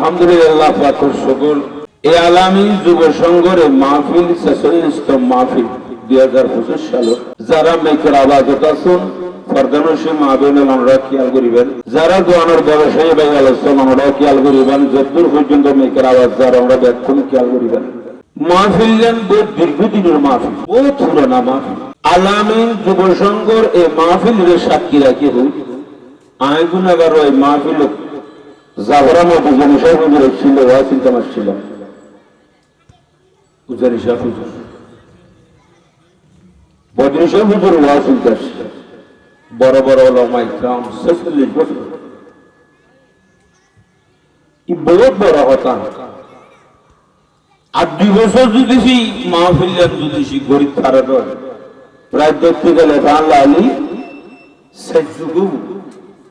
আলহামদুলিল্লাহ পাকের শুকর এই আলামী যুব সংঘের মাহফিল 46তম মাহফিল 2025 সাল যারা মেকের আওয়াজত আছেন ফরদানসি মাহবিল আমরা খেয়াল করিবেন যারা দোয়ানোর ব্যবসায়ী ভাই আলোচনা আমরা খেয়াল করিবেন যতদূর পর্যন্ত মেকের আওয়াজ যারা আমরা ব্যাখ্যান খেয়াল করিবেন মাহফিল যেন বহু দীর্ঘদিনের মাহফিল বহু পুরোনো মাহফিল আলামী যুব সংঘের এই মাহফিলের সাক্ষী রাখি হই আইগুন আবার ওই মাহফিল জাফরা মধুজনী সাহেব হুজুর ছিল ওয়াসিল তামার ছিল উজারি সাহেব হুজুর বদরি সাহেব হুজুর ওয়াসিল দাস বড় বড় ওলামা ইকরাম 46 বছর এই বহুত বড় হতা আর 2 বছর যদি মাহফিল যদি গরিব খারাপ হয় প্রায় দেখতে গেলে আল্লাহ আলী শেষ যুগ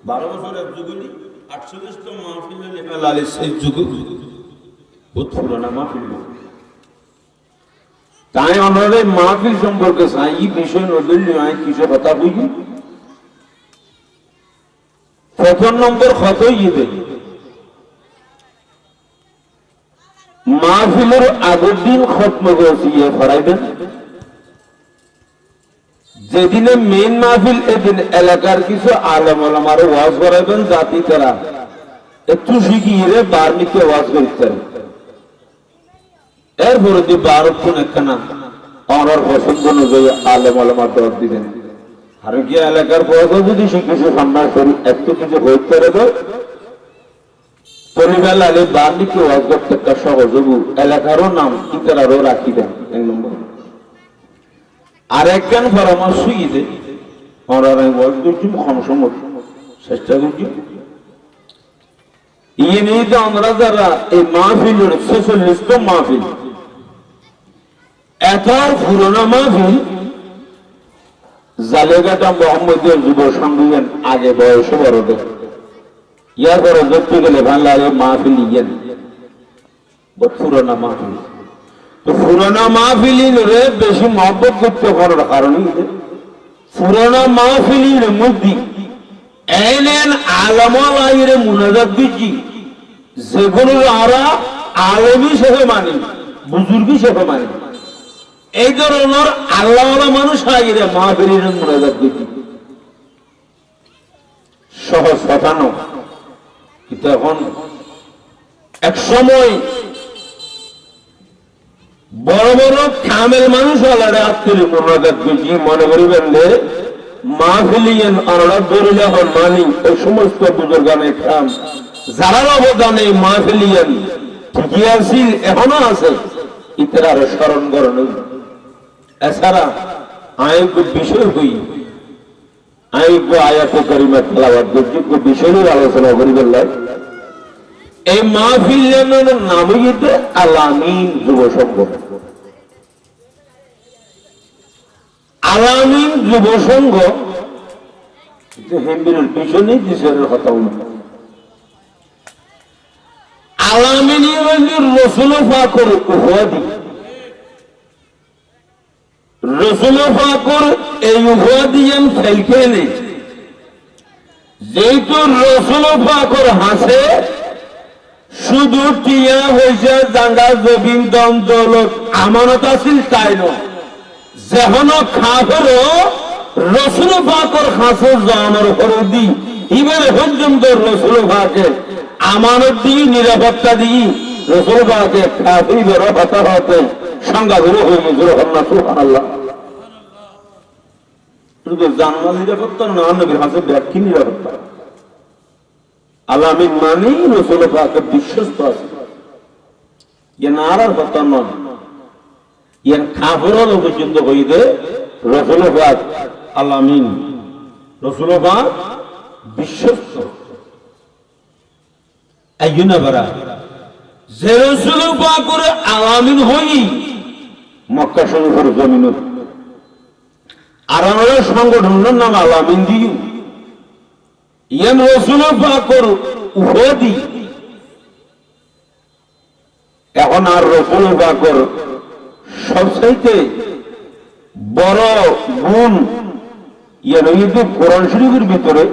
12 বছর এক যুগলি 48তম মাহফিলে লেখা আলী শেষ যুগ বহুত পুরানা মাহফিল তাই আমরা মাহফিল সম্পর্কে এই বিষয় নজর নিয়ে কিছু কথা বুঝি প্রথম নম্বর কতই ঈদে মাহফিলের আগের দিন খতম গিয়ে ফরাইবেন যেদিনে মেইন মাহফিল এদিন এলাকার কিছু আলেম ওলামার ওয়াজ করাইবেন জাতি তারা একটু শিখিয়ে বার্মিকে ওয়াজ করতে এরপরে দিয়ে বারক্ষণ একখানা আমার পছন্দ অনুযায়ী আলেম ওলামার দর দিবেন আর কি এলাকার পয়সা যদি সে কিছু সম্মান করি একটু কিছু হইতে পারে পরিবার আলে বার্মিকে ওয়াজ করতে একটা সহজ হবু এলাকারও নাম ইতারারও রাখি দেন এক নম্বর আর একজন পরামর্শ ইদে আমরা ওয়াজ করছি ক্ষমসমত চেষ্টা করছি ইয়ে নিয়ে তো আমরা যারা এই মাহফিল 46তম মাহফিল এত পুরোনো মাহফিল জালেগাটা মোহাম্মদের যুব সংবিধান আগে বয়সে বড়দের ইয়ার পরে ধরতে গেলে ভালো মাহফিল ইয়েন পুরোনো মাহফিল তো পুরোনো মাহফিলিরে বেশি মহব্বত করতে করার কারণে পুরোনো মাহফিলির মধ্যে এলেন আলমাল আইরে মুনাজাত দিচ্ছি যেগুলো আমরা আলমী হিসেবে মানি বুজুর্গ হিসেবে মানি এই ধরনের আল্লাহওয়ালা মানুষ আইরে মাহফিলির মুনাজাত দিচ্ছি সহজ কথা নয় কিন্তু এখন এক সময় বড় বড় কামেল মানুষ আলাদা আত্মীয় মুনাজাত দিচ্ছি মনে করিবেন রে মাহফিলিয়েন আমরা দরিলা হন মানি ওই সমস্ত বুজুর্গানের কাম যারা অবদানে মাহফিলিয়েন ঠিকই আছে এখনো আছে ইতরার স্মরণ করেন এছাড়া আয়োগ্য বিষয় হই আয়োগ্য আয়াত করিমা তেলাওয়াত যোগ্য বিষয়ের আলোচনা করিবেন এই মাহফিলিয়ের নাম হইতে আলামিন যুব সংঘ আলামিন যুব সংঘ হিন্দুর পিছনে দিশের কথা আলামিন রসুল ফাকর উপাধি রসুল ফাকর এই উপাধি ফেলকে নেই যেহেতু রসুল ফাকর হাসে শুধু টিয়া হয়েছে জাঙ্গা জবিন দম দৌলত আমানত আছিল তাই নয় যেন খাফের রসুল ফাকর হাসে জানার উপরে দি এবারে পর্যন্ত রসুল ফাকে আমানত দিয়ে নিরাপত্তা দিয়ে রসুল ফাকে খাফি বেরো কথা হতে সংজ্ঞা ধরে হয়ে মজুর হন্না সুবহানাল্লাহ শুধু জানমাল নিরাপত্তা না নবীর হাসে ব্যাখ্যা নিরাপত্তা আলামিন মানি রসুল ফাকের বিশ্বস্ত আছে এ নারার কথা নয় এর খাফেরও পর্যন্ত হইতে রসুল পাক আলামিন রসুল পাক বিশ্বস্ত একজন বারা যে রসুল পাকের আলামিন হই মক্কা শরীফের জমিন আর আমরা সংগঠনের নাম আলামিন দিই ইয়ান রসুল পাকের উপাধি এখন আর রসুল পাকের সবচাইতে বড় গুণ কোরআন শরীফের ভিতরে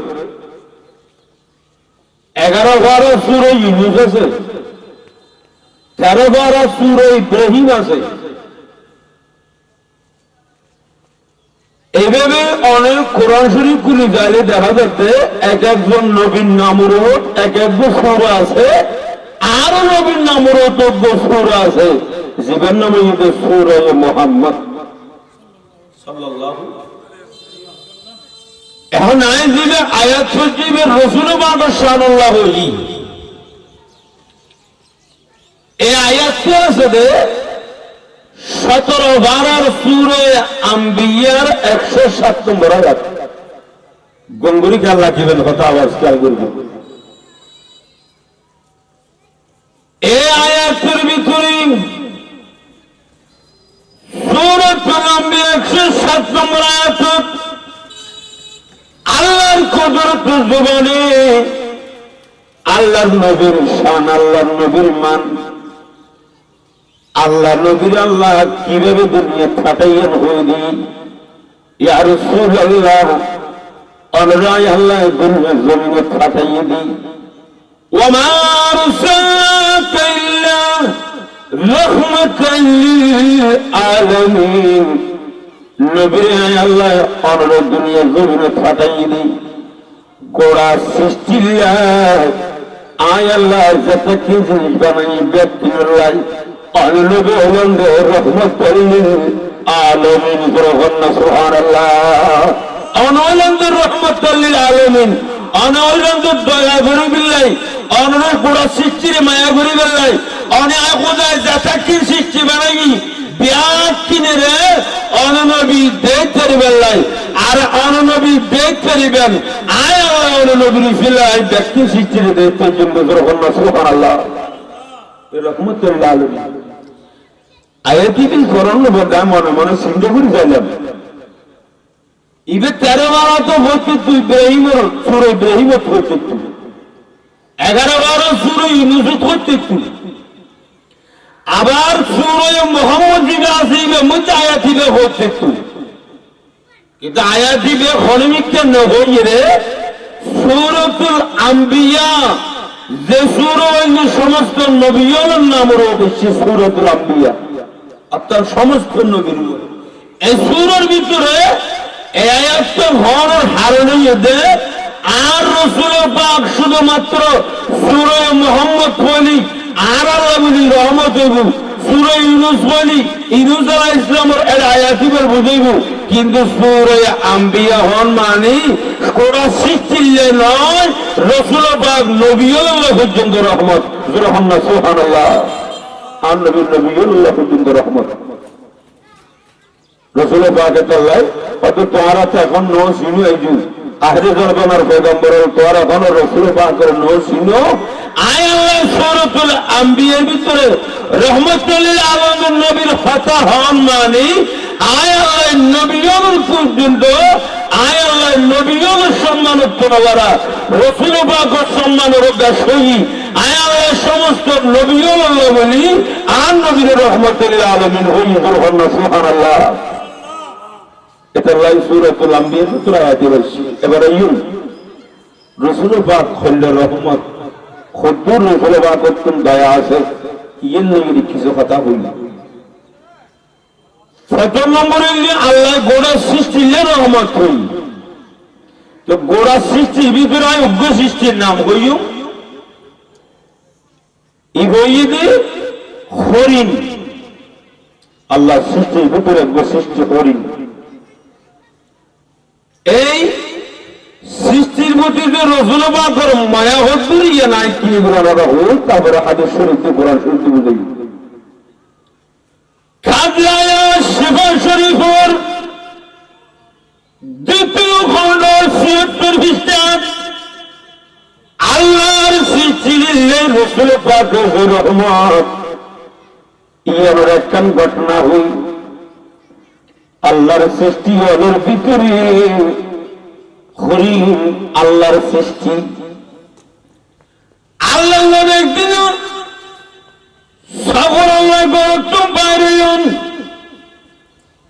11-12 সূরা ইউনূস আছে 13-12 সূরা ইব্রাহিম আছে। এভাবে অনেক কোরআন শরীফ খুলে যাইলে দেখা যাচ্ছে এক একজন নবীর নামের এক এক সূরা আছে, আরো নবীর নামের সূরা আছে, জীবন নামে সূরা মুহাম্মদ সাল্লাল্লাহু। এখন আয় দিলে আয়াত সজিবের রসুল বাবা শানুল্লাহ হই এই আয়াতটি আছে যে 17-12 সূরা আম্বিয়ার 107 নম্বর আয়াত। গঙ্গুরি খেয়াল রাখিবেন, কথা আওয়াজ খেয়াল করবেন। এই আয়াতের ভিতরে সূরাতুল আম্বিয়া 107 নম্বর আয়াত আল্লাহর কুদরত জবানে আল্লাহর নবীর শান, আল্লাহর নবীর মান, আল্লাহ নবীর আল্লাহ কিভাবে দুনিয়া ফাটাইয়েন হয়ে দিই, ইয়া রাসূলুল্লাহ অনুরাই আল্লাহ দুনিয়া জমিনে ফাটাইয়ে দিই। ওয়া মা আরসালনাকা ইল্লা রাহমাতাল লিল আলামিন, নবীর আল্লাহ অনুরোধ দুনিয়া জমিনে ফাটাইয়ে দিই। গোড়া সৃষ্টির আয় আল্লাহ যত কি জিনিস বানাই ব্যক্তির লাই অনুনবী হলেন রহমতুল লিল আলামিন। সুবহানাল্লাহ। অনলন্দ রহমতুল লিল আলামিন, অনলন্দ দয়া করে বিল্লাই, অনর গোড়া সৃষ্টির মায়া করে বিল্লাই, অনেক খোদায় যত কি সৃষ্টি বানাই বিয়াত কিনে রে অননবী দেখতে বেল্লাই আর অননবী দেখতে দিবেন আয় অননবীর ফিলাই ব্যক্তি সৃষ্টির দেখতে জন্য সুবহানাল্লাহ। রহমতুল লিল আলামিন আয়াতি বিল কোরআন বদা মনে মনে সিন্ধু করে যাইলাম। ইবে 13-12 তো হচ্ছে তুই ইব্রাহিমের সূরা ইব্রাহিম হচ্ছে তুই, 11-12 সূরা ইউনূস হচ্ছে তুই, আবার সূরা মুহাম্মদ দিবে আসিবে মধ্যে আয়াত দিবে হচ্ছে তুই। কিন্তু আয়াত দিবে খনিমিককে না হইয়ে রে সূরাতুল আম্বিয়া যে সূরা অন্য সমস্ত নবীর নামের বেশি সূরাতুল আম্বিয়া অর্থাৎ সমস্ত নবীর। এই সূরার ভিতরে এই আয়াতটা হওয়ার হারণে দে আর রাসূল পাক শুধুমাত্র সূরা মুহাম্মদ বলি আর আল্লাহ বলি রহমত হইব, সূরা ইউনূস বলি ইউনূস আলাইহিস সালামের এর আয়াতিবার বুঝাইব। কিন্তু সূরা আম্বিয়া হন মানে কোরা সৃষ্টিলে নয়, রাসূল পাক নবীউল্লাহ পর্যন্ত রহমত। সুবহানাল্লাহ। আর নবীউল্লাহ পর্যন্ত রহমত। রাসূল পাকের আল্লাহ কত তোমরা তো এখন নো শুনো আইজু আহরে জরবানার পয়গম্বর তোর এখন রাসূল পাকের নো শুনো আয় আল্লাহ সূরাতুল আম্বিয়ার ভিতরে রহমতুল লিল আলামিন নবীর কথা হন মানে আয় আল্লাহ নবীর পর্যন্ত আয় আল্লাহ নবীর সম্মানের তোমরা রাসূল পাকের সম্মানের সহি আয় আল্লাহ সমস্ত নবীউল্লাহ বলি আর নবীর রহমতুল লিল আলামিন হই। সুবহানাল্লাহ। এটা লাই সূরাতুল আম্বিয়ার ভিতরে আয়াত রয়েছে। এবারে ইউন রাসূল পাক খল্ল রহমত খুদুর রাসূল পাক কোন দয়া আছে ইয়েন নবীর কিছু কথা হইল। 7 নম্বরে আল্লাহ গোড়া সৃষ্টির রহমত হই। তো গোড়া সৃষ্টির ভিতরে উগ্র সৃষ্টির নাম হইও ই হইয়ে হরিণ। আল্লাহ সৃষ্টির ভিতরে উগ্র সৃষ্টি হরিণ। এই সৃষ্টির প্রতি যে রাসূল পাকের মায়া হদ্দুরিয়া নাই কি বলার হল তারপরে হাদিস শরীফ কোরআন শরীফ বুঝাই। কাজলায়া শিফা শরীফের দ্বিতীয় খণ্ড ৭৬ পৃষ্ঠা আল্লাহর সৃষ্টির রাসূল পাকের রহমত ইয়ার একখান ঘটনা হই। আল্লাহর সৃষ্টি ওদের ভিতরে হরিণ আল্লাহর সৃষ্টি। আল্লাহ একদিন সফর গরত বাইরে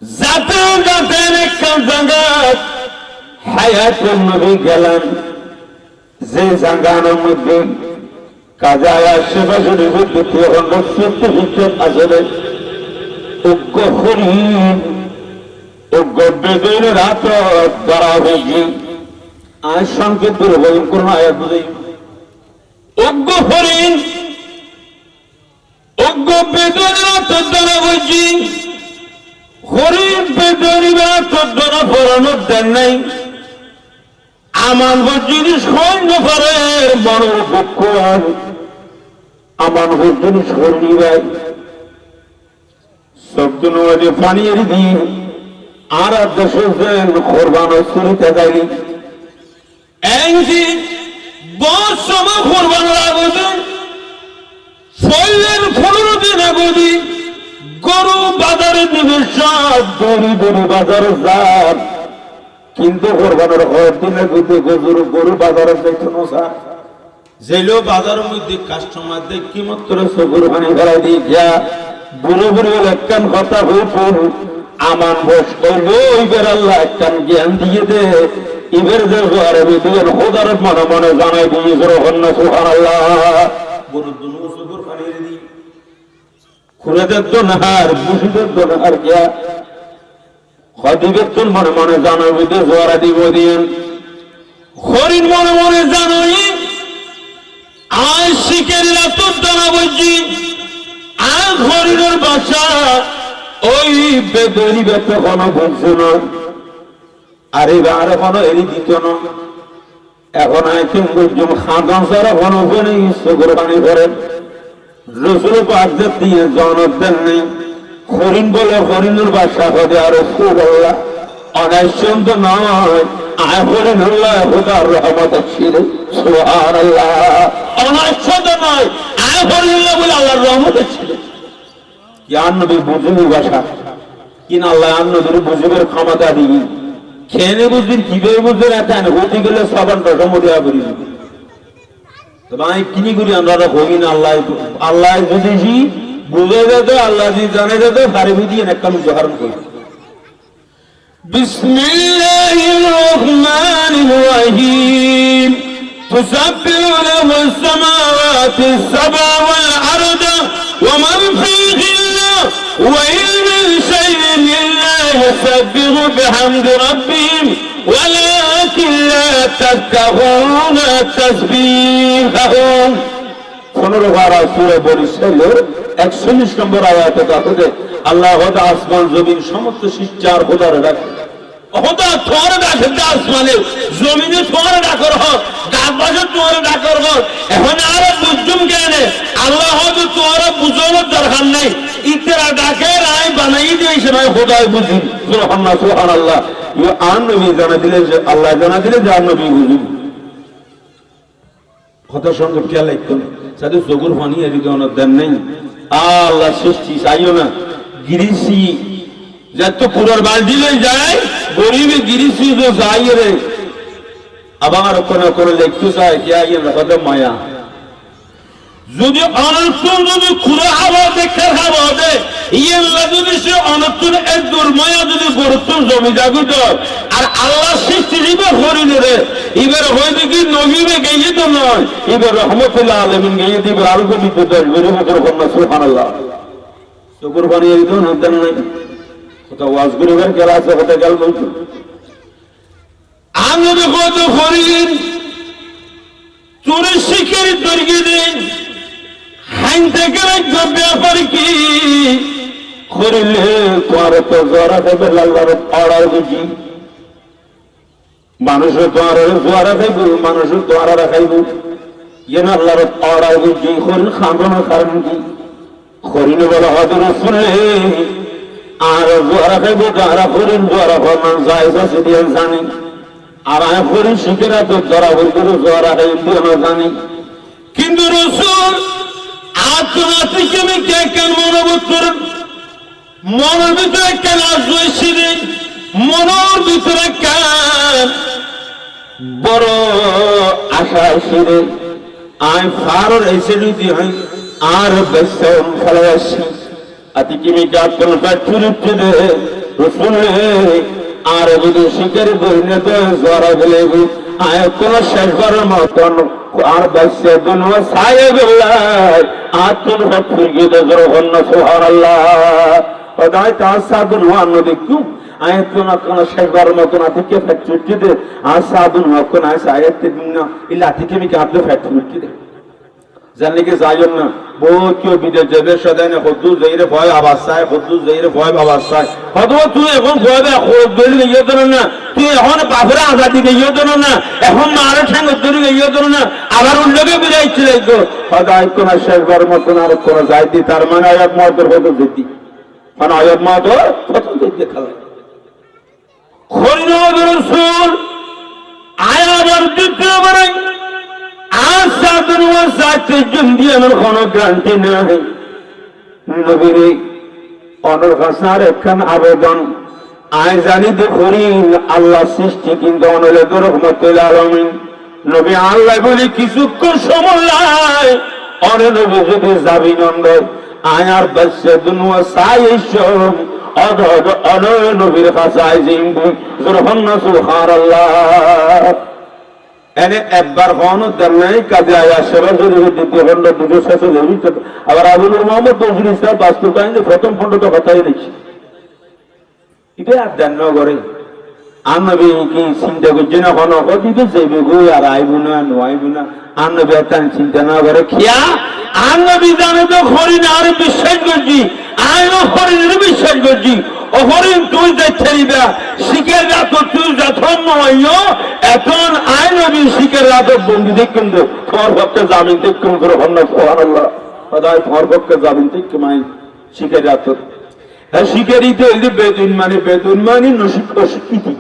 যাতে যাতে একটা জায়গা হায়াতের নবী গেলেন যে জায়গার মধ্যে কাজে আশেপাশে আসলে উগ্র হরিণ উগ্র বেদের রাত দ্বারা হয়েছি আয় সংকেত করে বলুন কোন আয়াত বুঝে উগ্র হরিণ উগ্র বেদের রাত দ্বারা হয়েছি হরিণ বেদরি রাত দ্বারা ফরানোর দেন নাই আমার জিনিস সৈন্য করে বড় পক্ষ আমার জিনিস হরিণী ভাই শব্দ নয় পানির দিন আর দেশের কোরবান শুরুতে যায়নি বস সময় কোরবান লাগবে ফলের 15 দিন আগে গরু বাজারে দিবে সব দড়ি দড়ি বাজারে যান কিন্তু কোরবানের দিনের মধ্যে গরু বাজারে যাইতো না যেলো বাজারের মধ্যে কাস্টমার দেখি মাত্র কোরবানি করাই দিয়ে যা বুড়ো বুড়ো একখান কথা হয়ে পড়ু আমার বস করবো এবার আল্লাহ একখান জ্ঞান দিয়ে দে এবার যে ঘরে দিবেন খোদার মনে মনে জানাই দিয়ে না সুবহান আল্লাহ গরুর জন্য কোরবানি দিই খুরেদের দোনার বুঝিদের দোনার গিয়া হদিবের মনে মনে জানাবি দিয়ে জোয়ারা দিব দিন হরিণ মনে মনে জানাই আয় শিখের রাতর দানা বলছি আর হরিণের বাসা ওই বেদরি বেতে কোনো বলছে না আর এবার এখনো এরি দিত না এখন আইন খাদান সারা ঘন ওখানে কোরবানি করেন রসুল পাকদের দিয়ে জনক দেন নেই হরিণ বলে হরিণের বাসা হবে আরো খুব আল্লাহ অনাইসন্ত নয় আয় হরিণ আল্লাহ খোদার রহমত ছিল সুবহানাল্লাহ অনাইসন্ত নয় আয় হরিণ বলে আল্লাহর রহমত ছিল কি নবী বুঝুনি বাসা কিনা আল্লাহ নবীর বুঝুবের ক্ষমতা দিই খেয়ে বুঝির কিভাবে বুঝে রাখেন হতে গেলে সাবানটা সমুদ্র করি ভাই কিনি করি আমরা হই না আল্লাহ আল্লাহ যদি বুঝে যেত আল্লাহ যদি জানে যেত ভারে বুঝিয়ে একটা উদাহরণ করি বিসমিল্লাহির রহমানির রহিম তুসাব্বিহু লাহুস সামাওয়াতি সাব'উ ওয়াল আরদু ওয়া মান ফীহিন্না ওয়া ইন মিন শাইইন ইল্লা ইউসাব্বিহু বিহামদি রাব্বিহিম ওয়ালাকিন লা তাফকাহুনা তাসবীহাহুম 15 বার সূরা বনী ইসরাঈলের 41 নম্বর আয়াতে তাতে আল্লাহ ওয়া আসমান জমিন সমস্ত সৃষ্টির খোদার রাখে খোদা তোর রাখে আসমানে জমিনে তোর রাখর হ গাছবাসে তোর রাখর হ এখন আর বুঝুম কেন আল্লাহ হয়তো তোর বুঝানোর দরকার নাই ইতরা ডাকে রাই বানাই দিয়েছে ভাই খোদাই বুঝি সুবহানাল্লাহ ইয়া আন নবী জানা দিলে যে আল্লাহ জানা দিলে যে আন নবী বুঝি কথা সঙ্গে খেয়াল রাখতেন সাথে চোখের পানি এদিকে অনেক দেন নেই আল্লাহ সৃষ্টি চাইও না গিরিসি যত পুরোর বালতি লই যায় গরিবে গিরিসি তো যাই রে আবার কোনো কোনো লিখতে চায় কি আইয়ে কথা মায়া যদি অনন্তর যদি খুলে হাওয়া দেখে হাওয়া দে ইয়েল্লা যদি সে অনন্তর এক দুর্মায়া যদি গুরুত্ব জমি জাগুত আর আল্লাহ সৃষ্টি দিবে হরিণে রে এবার হয়তো কি নবীবে গেয়ে তো নয় এবার রহমতুল্লাহ আলামিন গেয়ে দিবে আরো কবি তো দরবারে মতো কন্যা সুবহানাল্লাহ চোখের পানি একদম নদন নাই কোথাও ওয়াজ করে বের করা আছে কোথায় গেল বলতো আমি দেখো তো হরিণ তোরে শিখের দর্গে দেন হাইন থেকে রাখবে ব্যাপার কি করিলে তোমার তো জরা দেবে লাল্লার পড়াও বুঝি মানুষের তোমার জোয়ারা খাইব মানুষের তোয়ারা খাইব ইয়ে আল্লাহর পড়াও বুঝি হরিণ খাবো না কারণ কি হরিণে বলা হবে শুনলে আর জোয়ারা খাইব যারা হরিণ জোয়ারা ফরমান যায় দিয়ে জানি আর আমি হরিণ শিখেরা তো ধরা হই করে জোয়ারা খাইব না জানি কিন্তু রসুল আত্মনাথিকে আমি কে কেন মনোবোধ করেন মনের ভিতরে কেন আসবে মনের ভিতরে কেন বড় আশা আসিরে আমি ফারর এসে যদি হয় আর বেসন ফেলে আসি আতি কিমি কাতল পাঠুরুতে দে রসুল আর যদি শিকারি বইনে তো জরা গেলে আয় কোন শেষবারের মতন আর বাচ্চা দুনো সাহেব আতুল হক ফিরগিতে জরহন্ন সুবহানাল্লাহ ওদাই তাসাদুন ওয়া নদিকু আয়াতুন কোন শেখবার মত না থেকে ফ্যাক্টরিতে আসাদুন হক না আয়াত দিনা ইলা থেকে মি কাবলে ফ্যাক্টরিতে জানলে কি যাইন না বহুত কেউ বিদেশ যাবে সদানে খুদু যাইরে ভয় আওয়াজ চায় খুদু যাইরে ভয় আওয়াজ চায় হয়তো তুই এখন ভয় বা খোদ বেল গিয়ে তো না তুই এখন বাপরে আজাদি গিয়ে তো না এখন মারা ঠ্যাং ধরে গিয়ে তো না আবার উল্লেখে বিরাইছিল তো সদাই কোন শেখবার মত না আর কোন যাইতি তার মানে আয়াত মতের হতো যেতি মানে আয়াত মত কত দিতে খালা খরিনদ রাসূল আয়াবার দিতে পারে আসাদুন ওয়া সাতে জুন্দিয়ানোর কোনো গ্যারান্টি নাই নবীর অনর হাসার একখান আবেদন আয় জানি তো করিন আল্লাহ সৃষ্টি কিন্তু অনলে রহমতুল আলামিন নবী আল্লাহ বলি কিছুক্ষণ সময় নাই অনে নবী যদি যাবি নন্দ আয়ার বাচ্চাদুন ওয়া সাইশম অদদ অনর নবীর হাসায় জিম্বু সুবহানাল্লাহ সুবহানাল্লাহ এনে একবার হন দেয় কাজে আয়া সেবা শরীফের দ্বিতীয় খণ্ড দুটো শেষ হলে আবার আবুল মোহাম্মদ নজরুল ইসলাম বাস্তবায়ন যে প্রথম খণ্ড তো কথাই দেখছি এটা আর দেন করে আনবি কি চিন্তা করছে না কোনো দিবে যাইবে গো আর আইব না নোয়াইব না আনবি আর চিন্তা না করে খিয়া আনবি জানে তো হরিণ আর বিশ্বাস করছি আইও হরিণের বিশ্বাস করছি হরিণ তুই দেখতে নিবা শিখের রাত তুই যখন নয় এখন আইন নবী শিখের রাত বন্ধু দেখুন তোমার পক্ষে জামিন দেখুন করে হন্না সুবহানাল্লাহ সদাই তোমার পক্ষে জামিন দেখুন আইন শিখের রাত হ্যাঁ শিখেরিতে বেদুন মানে অশিক্ষিতি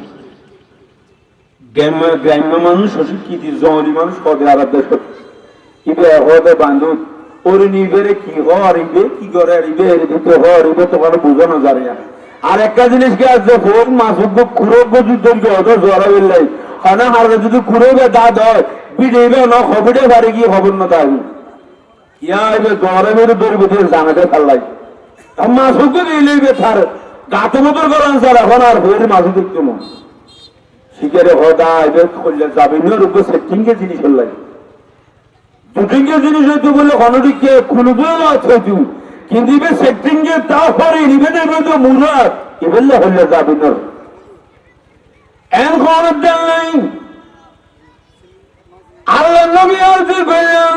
গ্রাম্য মানুষ অশিক্ষিতি জহরি মানুষ পদে আরাধ্য ইবে হতে বান্ধব ওর নিবেরে কি হরিবে কি করে রিবে দিতে হরিবে তোমার বোঝানো যায় না আর একটা জিনিস কি আছে ফোন মাসুক খুরব যুদ্ধ হতো জোয়ারা বেলাই খানা হারবে যদি খুরবে দাঁত হয় বিড়েবে না খবরে বাড়ি গিয়ে খবর না তাই ইয়া এবে জোয়ারা বেরো দৌড়বে দিয়ে জানাতে পারলাই মাসুক দিলেইবে তার গাত মতর করেন স্যার এখন আর হয়ে মাসুক দেখতো না শিখেরে হদা এবার করলে যাবে রূপে সেটিংকে জিনিস হল দুটিংকে জিনিস হয়তো বললে অনদিকে খুলবে আছে কিন্তু এবার সেটিংকে তা করে নিবে দেবে তো মুরাদ এবার হলে যাবে না এখন নাই আল্লাহ নবী আর বললেন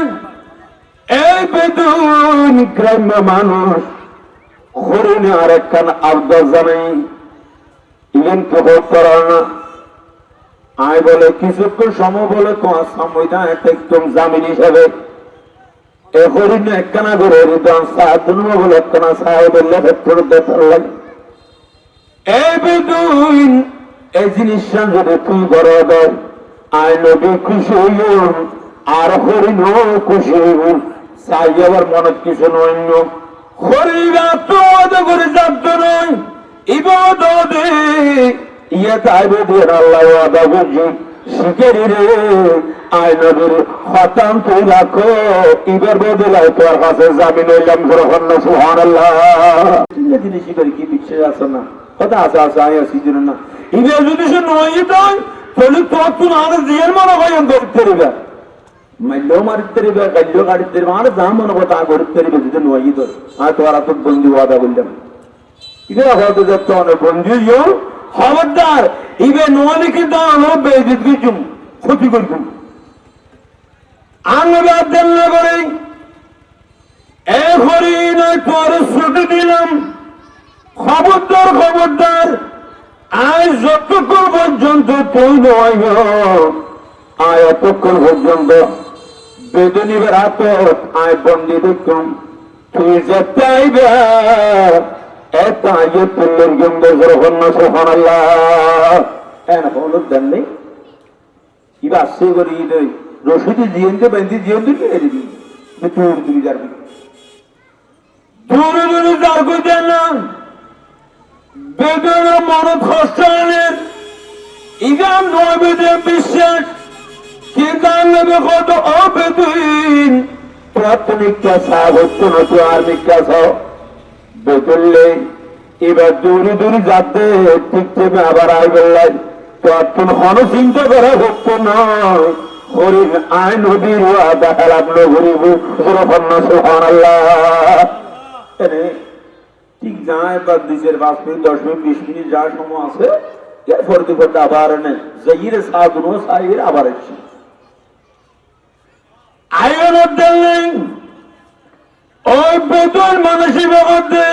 এই বেদুন গ্রাম্য মানুষ হরিণে আর একখান আবদার জানাই ইভেন খবর করার না আয় বলে কিছুক্ষণ সময় বলে তোমার সময়টা একদম জামিন হিসাবে এ হরিণ একখানা করে হরিদান সাহায্য বলে একখানা সাহেব বললে ভেতর দেখার লাগে এই বেদুন এই জিনিসটা যদি তুই বড় দেয় আয় নবী খুশি হইল আর হরিণও খুশি হইল চাই আবার মনে কিছু নয় হরিণা তো করে জানতো নয় ইবাদতে ইয়ে তাইবে দিয়ে আল্লাহ আদা বুঝি শিখেরি রে আয় নবীর খতাম তুই রাখো ইবার বদলায় তোর কাছে জামিন হইলাম গ্রহণ না সুবহানাল্লাহ তিনি শিখেরি কি বিশ্বাস আছে না কথা আছে আছে আয় আসি দিন না ইবার যদি সে নয় তাই তাহলে তোর তুই আর জিয়ার মনে হয় করতে রিবা মাইলেও মারিতে রিবা গাইলেও গাড়িতে রিবা আর যা মনে কথা করতে রিবা যদি নয় তোর আর তোর তো বন্ধু আদা বললাম ইবার হয়তো যত অনেক বন্ধু খবরদার ইবে নোয়ালি কিন্তু আমার বেদিত কিছুম ক্ষতি করবো আঙ্গবাদ দেন না করে এ হরিণ তোর ছুটি দিলাম খবরদার খবরদার আয় যতক্ষণ পর্যন্ত তুই নয় আয় অতক্ষণ পর্যন্ত বেদনিবের হাত আয় বন্দি দেখুন তুই যেতে আইবে এত আগে তুল্যের গন্ধ গ্রহণ না সুবহানাল্লাহ এন হলুদ দেন নেই কিবা আসছে করি রশিদি জিয়ন্তে বেঁধে জিয়ন্তে কি এর দিবি তুই তুমি যাবি দূরে দূরে যার কই দেন না বেদন মন খস্তানের ইগাম নয় বেদে বিশ্বাস কিন্তু আনবে কত অবেদিন প্রাথমিক ক্লাসা হচ্ছে না তো আর্মিক ক্লাস বেতললে এবার দূরে দূরে যাতে ঠিক থেকে আবার আই বললেন তো এখন চিন্তা করা হতো নয় হরিণ আয় নদীর ওয়াদা হেলাম নগরিব সুবহানাল্লাহ। ঠিক যায় বা 5 মিনিট 10 মিনিট 20 মিনিট যা সময় আছে এর ফরতে ফরতে আবার নেই জাইরে সাগুনো সাইরে আবার এসে আয়ন দেন ওই বেদন মানুষের মধ্যে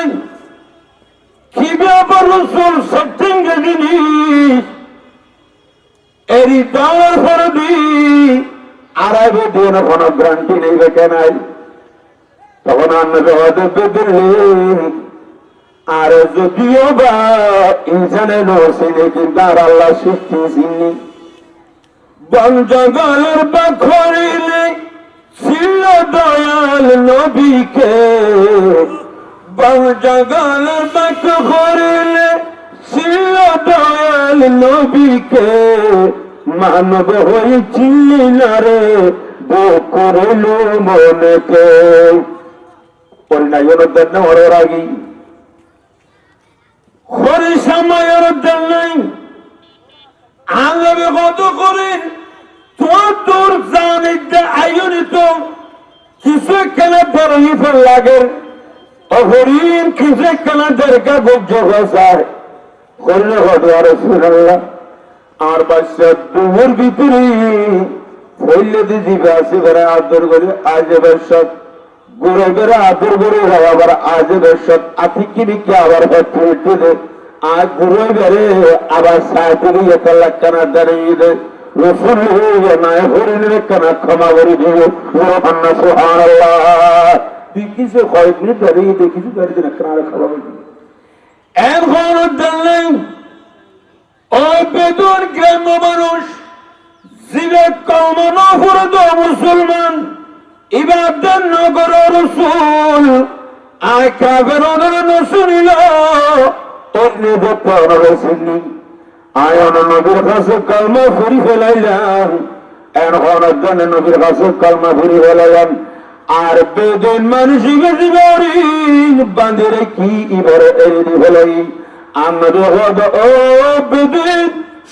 কি ব্যাপার রসুল সত্যিং জিনিস এরি দাওয়ার ফরদি আড়াইবে দিয়ে না কোনো গ্যারান্টি নেই বেকে নাই তখন আন্নবে হয়তো বেদিন আর যদিও বা ইনসানের নসিনে কিন্তু আর আল্লাহ সৃষ্টি চিনি বন জঙ্গলের পাখরিলে ছিল দয়াল নবীকে বন জঙ্গলের পাখরিলে ছিল দয়াল নবীকে মানব হয়ে চিনি না রে বকরল মনকে পরিণায়ন দেন ওর আগি হরি সময়ের দেন আল্লাহ কত করেন তোর জানিতে আয়োনিত কিছু কেনা ধরনি ফেল লাগে হরিণ কিছু কেনা দরকার গুজ্জ ভাষায় করলে হতো আর সুরাল্লাহ আর বাচ্চা দুপুর ভিতরে হইলে দিদি আসি করে আদর করে আজ বেশক ঘুরে বেড়ে আদর করে আবার আজ বেশক আতিকিরিকে আবার হচ্ছে দে আর ঘুরে বেড়ে আবার সাইকেলি 1 লাখ টাকা দাঁড়িয়ে দেয় রসুল নাই হরিণের কেনা ক্ষমা করে দিব সুবহানাল্লাহ দেখিস কয়েক মিনিট দাঁড়িয়ে দেখিস দাঁড়িয়ে না কেনা ক্ষমা করে দিব এখন জানলেন ওই বেদুন গ্রাম্য মানুষ জিবে কমনো ফরদ মুসলমান ইবাদত নগর রসুল আয় কাবের শুনিল অন্য শুনি আয়ন নবীর কাছে কলমা ফুরি ফেলাইলাম এখন জানে নবীর কাছে কলমা ফুরি ফেলাইলাম আর বেদিন মানুষ বাঁধে কি এবার এড়িয়ে ফেলাই আমরা ও বেদিন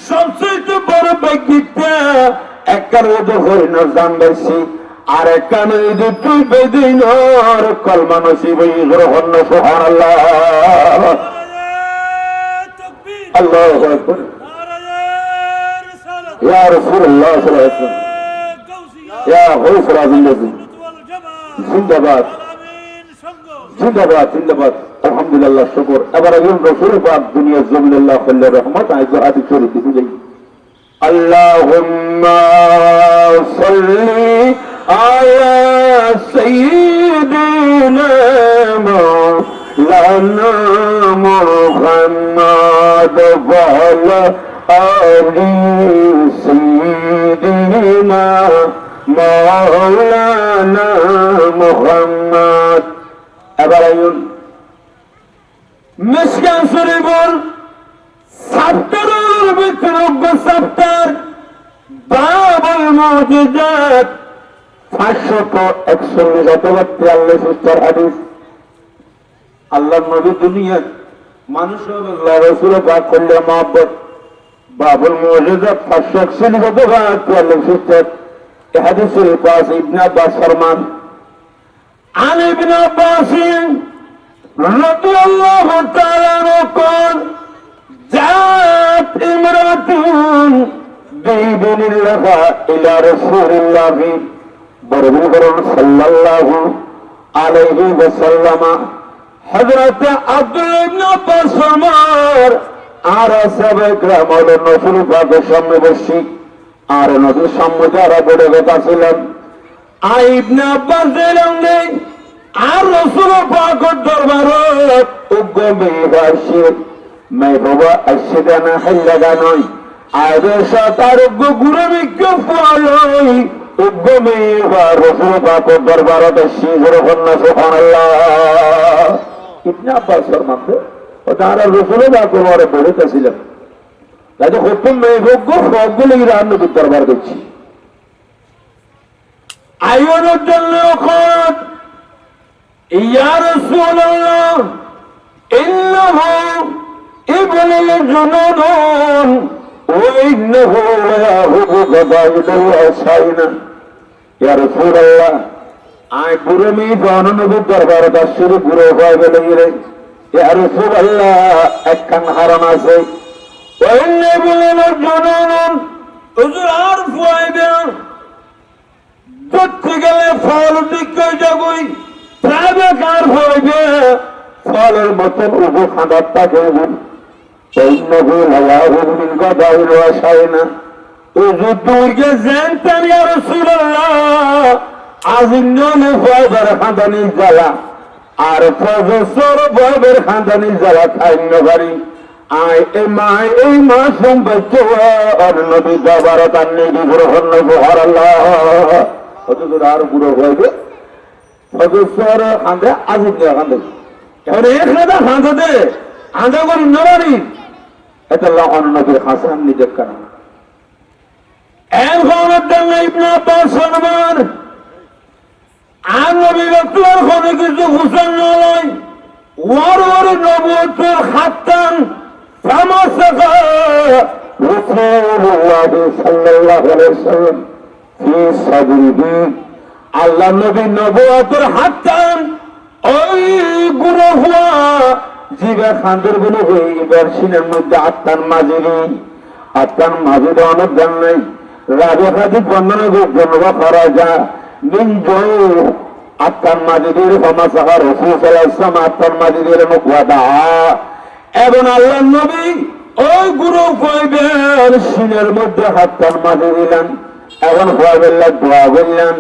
সবচেয়ে বড় ব্যক্তিটা একবার হরিণ জানবেছি আর একখানে তুই বেদিন কলমা নসিব গ্রহণ সুবহানাল্লাহ আল্লাহু আকবার ইয়া রাসূলুল্লাহ সাল্লাল্লাহু আলাইহি ওয়াসাল্লাম ইয়া গাউস রাজিল্লাহ জিন্দাবাদ জিন্দাবাদ জিন্দাবাদ আলহামদুলিল্লাহ শুকর এবার একজন রাসূল পাক দুনিয়ার জমিন আল্লাহ খাল্লার রহমত আইজ হাদিস শরীফ বুঝাই আল্লাহুম্মা সাল্লি আলা সাইয়্যিদিনা মাওলানা মুহাম্মদ ওয়া আলা আলি সাইয়্যিদিনা মাওলানা মুহাম্মদ এবার আইন মিশকাত শরীফের সাপ্তাহের ভিতরে সাপ্তাহ বাবুল মুজিজাত 541 অথবা 43 পৃষ্ঠার হাদিস আল্লাহর নবী দুনিয়া মানুষ আল্লাহ রাসূল পাক করলে মহব্বত বাবুল মুজিজাত 541 অথবা 43 পৃষ্ঠার এই হাদিসের পাশে ইবনে আব্বাস ফরমান عن ابن عباس رضي الله تعالى عنه قال جاءت امرأة بابن الله إلى رسول الله صلى الله عليه وسلم حضرت عبد الله بن عباس فرمان আর সাহাবায়ে کرام রাসূল পাকের সামনে বসি আর নবীর সামনে যারা বড় কথা ছিলেন ইবনে আব্বাস দিলেন নেই আর রাসূল পাকের দরবারে উগমে বাসি মেহবুবা আশিদানা হাল্লাদা নয় আয়েশা তার গুরে বিজ্ঞাপ আলোই উগমে রাসূল পাকের দরবারে বসি জোরহন্না সুবহানাল্লাহ ইবনে আব্বাস ফরমাতে ও তারা রাসূল পাকের দরবারে বসেছিলেন তাই তো হুকুম মেহবুব সবগুলো ইরান নবীর দরবার দেখছি আইনের জন্য খত ইয়া রাসূলুল্লাহ ইন্নাহু ইবনুল জুনুন وإنه ليأخذ قبائله وصينا يا رسول الله আই বুড়ো মেয়ে জননবী দরবার দাসের বুড়ো হয়ে গেলে ইয়া রাসূলুল্লাহ একখান হারাম আছে ওইনে বলেন জনন হুজুর আর ফুয়াইবে দেখতে গেলে ফল দিকে যাবই প্রাবে কার হইবে ফলের মতন উবু খাঁদার তাকে ওইন্নহু লায়াহু মিন গাদাইল ওয়াসাইনা হুজুর দুর্গে জানতেন ইয়া রাসূলুল্লাহ আজিন্ননে ফয়বার খাঁদানি জ্বালা আর ফজসর ফয়বার খাঁদানি জ্বালা খাইন্য বাড়ি আয় এই মাসুম বাচ্চা আর নবী দাবার তার নেবী গ্রহণ সুবহানাল্লাহ হুজুর আর বুড়ো হইবে ফজসর খাঁদে আজিন্ন খাঁদে এখন এক খাঁদা খাঁদাতে আন্দা করি নবারি এটা আল্লাহ নবীর হাসান নিজের কারণ এখন আব্দুল্লাহ ইবনে আব্বাস সলমান আর নবী রাসূলের কোনে কিছু হুসেন নয় ওয়ার নবুয়তের খাতান ফামাসাকা রাসূলুল্লাহ সাল্লাল্লাহু আলাইহি ওয়াসাল্লাম ফি সাদরিহি আল্লাহ নবী নবুয়তের খাতান ওই গুনাহ হওয়া জিবা খান্দর গুলো হয়ে এবার সিনের মধ্যে আত্মার মাঝে অনেক গান নাই রাজা খাদি বন্ধন জন্মা করা যা মিন জয় আত্মার মাঝিদের ক্ষমা রসুল সাল্লাম আত্মার মাঝিদের মুখ ওয়াদা এবং আল্লাহ নবী ওই গুরু কইবেন সিনের মধ্যে হাতটান মাঝে দিলেন এখন হওয়াবেল্লা দোয়া বললেন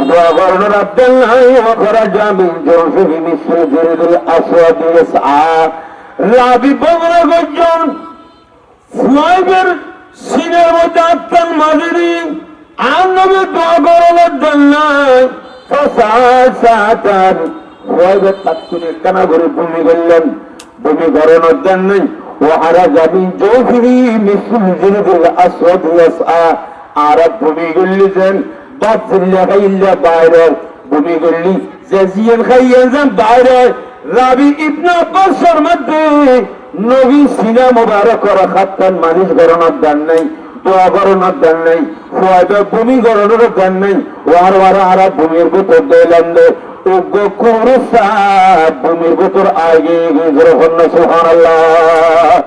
দোয়া করানোর আব্দুল্লাহ ওয়াখরাজা মিন জরফিহি মিসল জিরিল আসওয়াদ ইয়াসআ রাবি বগরা গজন ফুয়াইবের সিনের মধ্যে আত্মার মাঝে দিয়ে আর নবী দোয়া করানোর জন্য ফাসাসাতান ফুয়াইবের তাৎক্ষণিক কানা করে ভূমি করলেন ভূমি করানোর জন্য ওয়াখরাজা মিন জরফিহি মিসল জিরিল আসওয়াদ ইয়াসআ আর ভূমি করলেন বাদশিল্লা খাইল্লা বাইরে ভূমি করলি জাজিয়ান খাইয়ান বাইরে রাবি ইবনে আব্বাসের মধ্যে নবী সিনা মুবারক করা খাতন মালিশ করানোর দান নাই দোয়া করানোর দান নাই ফুয়াদা ভূমি করানোর দান নাই ওয়ার আর ভূমির ভিতর দিলেন উগ্র কুরসা ভূমির ভিতর আগে গ্রহণ সুবহানাল্লাহ।